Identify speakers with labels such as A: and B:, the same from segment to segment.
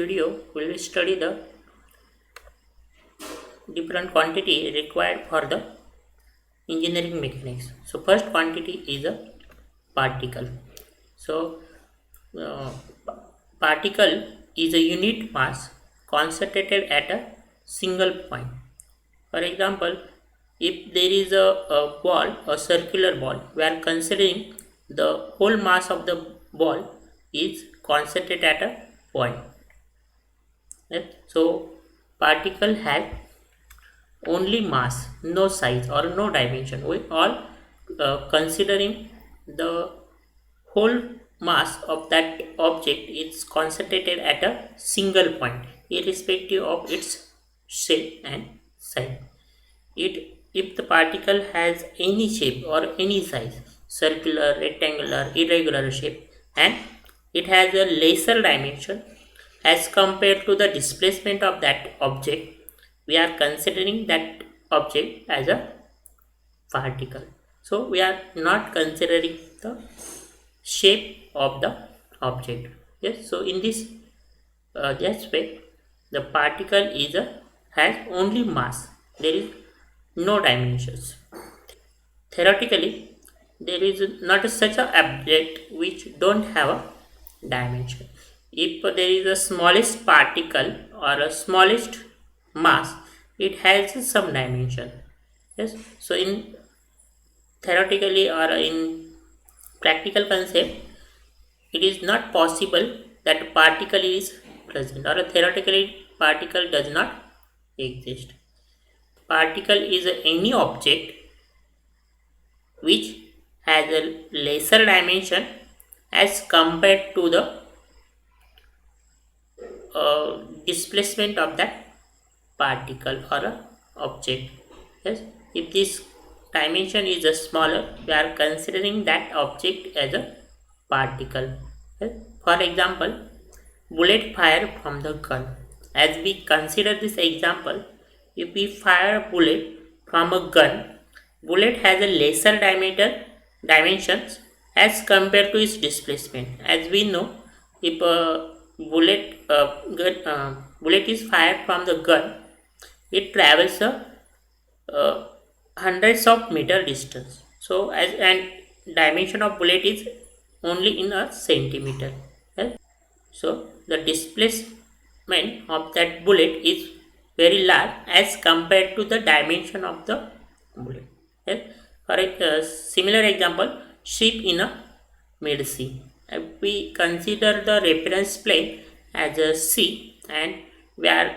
A: video we will study the different quantity required for the engineering mechanics. So first quantity is a particle. So uh, particle is a unit mass concentrated at a single point. For example, if there is a ball, a circular ball, we are considering the whole mass of the ball is concentrated at a point. Right? So particle has only mass, no size or no dimension. We all considering the whole mass of that object is concentrated at a single point, irrespective of its shape and size. If the particle has any shape or any size, circular, rectangular, irregular shape, and it has a lesser dimension as compared to the displacement of that object, we are considering that object as a particle. So we are not considering the shape of the object. Yes, so in this aspect, the particle is a has only mass. There is no dimensions. Theoretically, there is not such a object which don't have a dimension. If there is a smallest particle or a smallest mass, it has some dimension. Yes, so in theoretically or in practical concept, it is not possible that particle is present, or theoretically particle does not exist. Particle is any object which has a lesser dimension as compared to the displacement of that particle or a object. Yes, if this dimension is a smaller, we are considering that object as a particle. Yes? For example, bullet fire from the gun. As we consider this example, if we fire a bullet from a gun, bullet has a lesser dimensions as compared to its displacement. As we know, if a bullet is fired from the gun, it travels hundreds of meter distance. So as and dimension of bullet is only in a centimeter. Right? So the displacement of that bullet is very large as compared to the dimension of the bullet. Right? For a similar example, ship in a mid sea. If we consider the reference plane as a sea and we are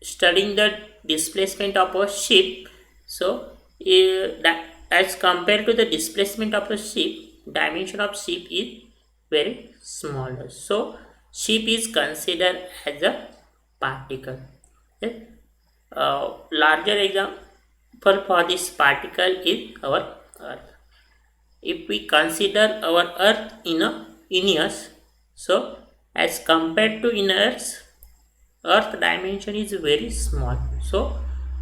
A: studying the displacement of a ship, so that as compared to the displacement of a ship, dimension of ship is very smaller. So ship is considered as a particle. Okay? Larger example for this particle is our earth. If we consider our earth in a years, so as compared to in earth dimension is very small. So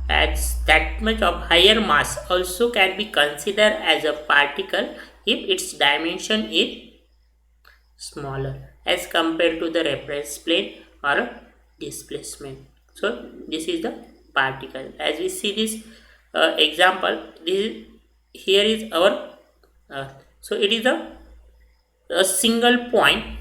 A: as that much of higher mass also can be considered as a particle if its dimension is smaller as compared to the reference plane or a displacement. So this is the particle. As we see this example, here is our earth. So it is a single point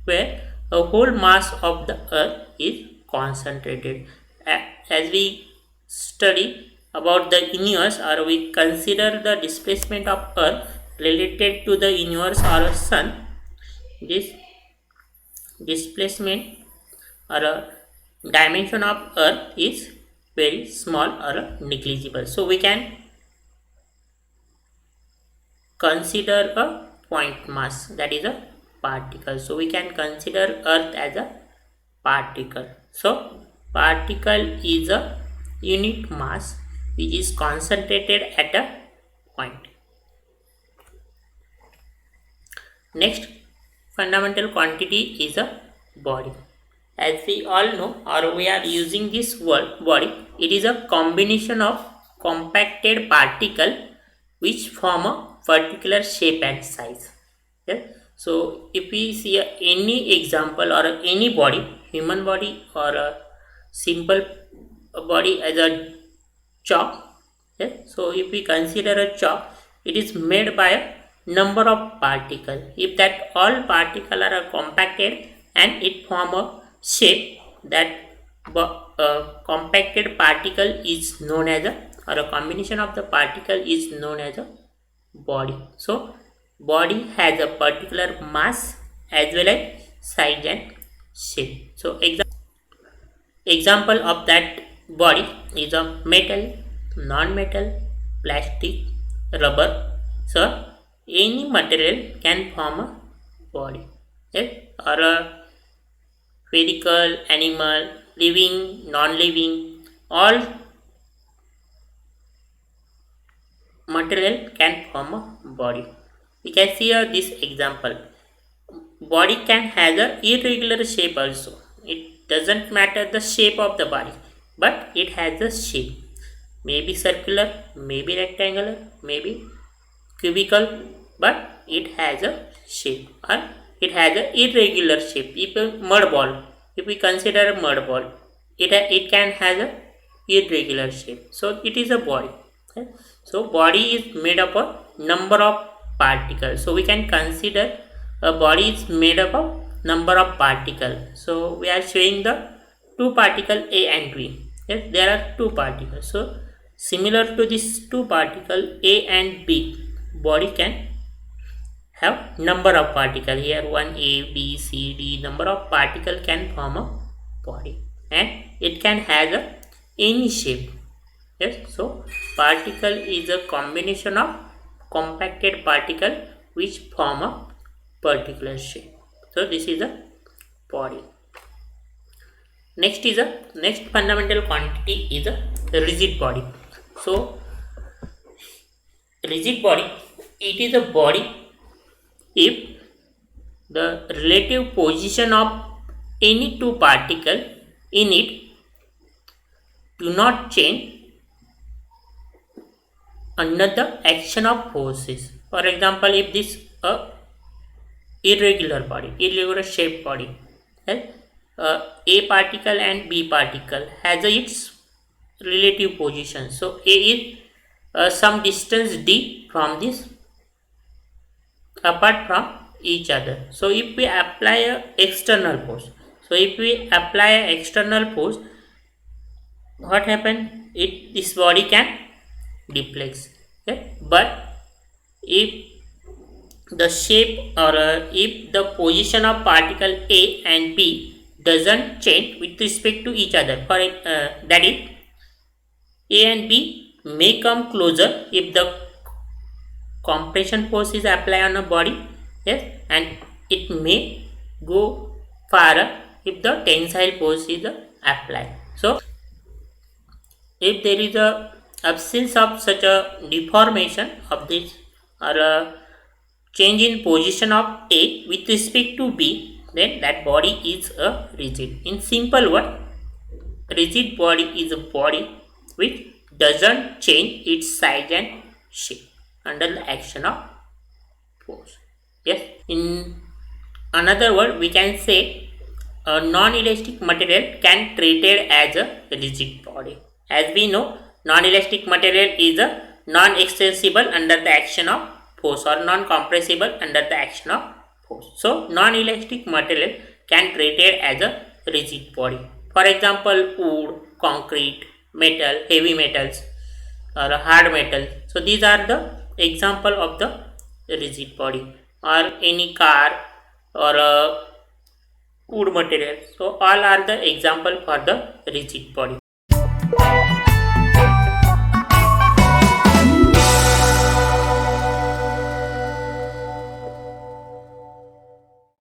A: where a whole mass of the earth is concentrated. As we study about the universe, or we consider the displacement of earth related to the universe or a sun, this displacement or a dimension of earth is very small or negligible. So we can consider a point mass, that is a particle. So we can consider earth as a particle. So particle is a unit mass which is concentrated at a point. Next fundamental quantity is a body. As we all know, or we are using this word body, it is a combination of compacted particle which form a particular shape and size. Okay? So if we see any example or any body, human body or a simple body as a chalk. Yes? So if we consider a chalk, it is made by a number of particles. If that all particles are compacted and it form a shape, that compacted particle is known as a, or a combination of the particle is known as a body. So body has a particular mass as well as size and shape. So example of that body is a metal, non-metal, plastic, rubber. So any material can form a body. Yes? Or a spherical, animal, living, non-living, all material can form a body. We can see this example. Body can have a irregular shape also. It doesn't matter the shape of the body, but it has a shape. Maybe circular, maybe rectangular, maybe cubical, but it has a shape, or it has a irregular shape. If a mud ball, if we consider a mud ball, it can have a irregular shape. So it is a body. Okay? So body is made up of number of particles. So we can consider a body is made up of number of particles. So we are showing the two particle A and B. Yes, there are two particles. So similar to these two particle A and B, body can have number of particle. Here 1 A, B, C, D, number of particle can form a body, and it can have any shape. Yes, so particle is a combination of compacted particle which form a particular shape. So this is a body. Next fundamental quantity is a rigid body. So rigid body, it is a body if the relative position of any two particle in it do not change under the action of forces. For example, if this irregular shaped body, yes, A particle and B particle has its relative position. So A is some distance d from this apart from each other. So if we apply a external force, what happen? This body can deflect. Okay? But if the shape or if the position of particle A and B doesn't change with respect to each other, for that is, A and B may come closer if the compression force is applied on a body, yes, and it may go farther if the tensile force is applied. So if there is a absence of such a deformation of this or a change in position of A with respect to B, then that body is a rigid. In simple word, rigid body is a body which doesn't change its size and shape under the action of force. Yes. In another word, we can say a non-elastic material can treated as a rigid body. As we know, non-elastic material is a non-extensible under the action of force or non-compressible under the action of force. So non-elastic material can treated as a rigid body. For example, wood, concrete, metal, heavy metals or hard metal. So these are the example of the rigid body, or any car or a wood material. So all are the example for the rigid body.